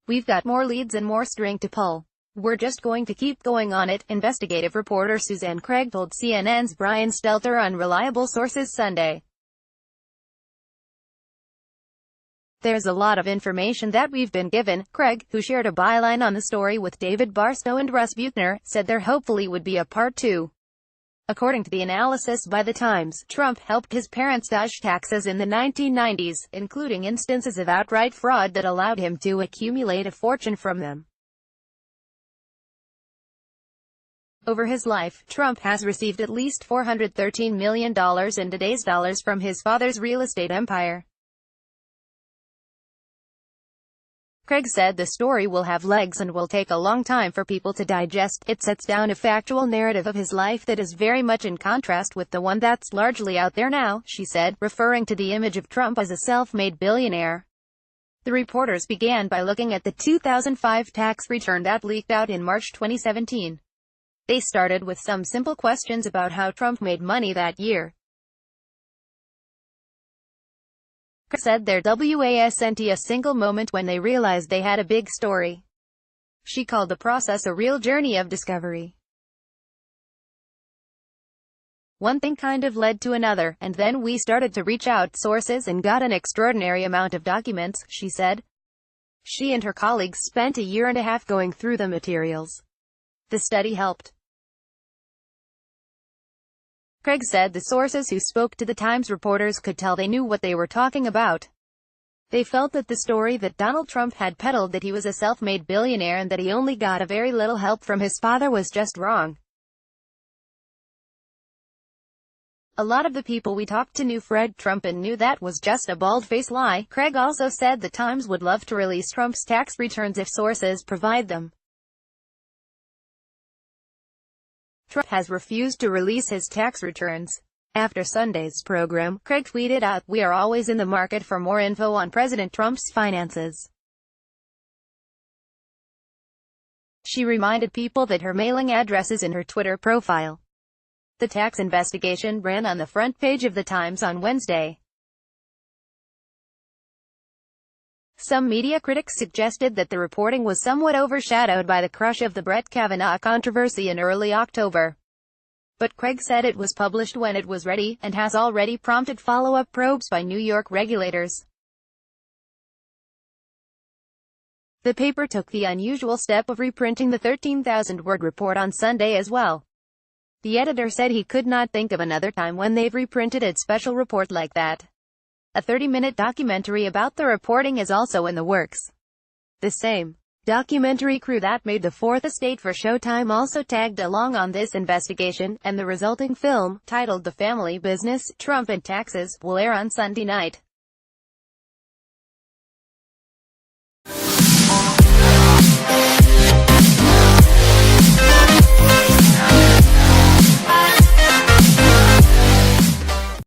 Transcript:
We've got more leads and more string to pull. We're just going to keep going on it, investigative reporter Susanne Craig told CNN's Brian Stelter on reliable sources Sunday. There's a lot of information that we've been given. Craig, who shared a byline on the story with David Barstow and Russ Buettner, said there hopefully would be a part 2. According to the analysis by The Times, Trump helped his parents dodge taxes in the 1990s, including instances of outright fraud that allowed him to accumulate a fortune from them. Over his life, Trump has received at least $413 million in today's dollars from his father's real estate empire. Craig said the story will have legs and will take a long time for people to digest. It sets down a factual narrative of his life that is very much in contrast with the one that's largely out there now, she said, referring to the image of Trump as a self-made billionaire. The reporters began by looking at the 2005 tax return that leaked out in March 2017. They started with some simple questions about how Trump made money that year. Craig said there wasn't a single moment when they realized they had a big story. She called the process a real journey of discovery. One thing kind of led to another, and then we started to reach out sources and got an extraordinary amount of documents, she said. She and her colleagues spent a year and a half going through the materials. The study helped. Craig said the sources who spoke to the Times reporters could tell they knew what they were talking about. They felt that the story that Donald Trump had peddled, that he was a self-made billionaire and that he only got a very little help from his father, was just wrong. A lot of the people we talked to knew Fred Trump and knew that was just a bald-faced lie. Craig also said the Times would love to release Trump's tax returns if sources provide them. Trump has refused to release his tax returns. After Sunday's program, Craig tweeted out, "We are always in the market for more info on President Trump's finances." She reminded people that her mailing address is in her Twitter profile. The tax investigation ran on the front page of The Times on Wednesday. Some media critics suggested that the reporting was somewhat overshadowed by the crush of the Brett Kavanaugh controversy in early October. But Craig said it was published when it was ready, and has already prompted follow-up probes by New York regulators. The paper took the unusual step of reprinting the 13,000-word report on Sunday as well. The editor said he could not think of another time when they've reprinted a special report like that. A 30-minute documentary about the reporting is also in the works. The same documentary crew that made The Fourth Estate for Showtime also tagged along on this investigation, and the resulting film, titled The Family Business: Trump and Taxes, will air on Sunday night.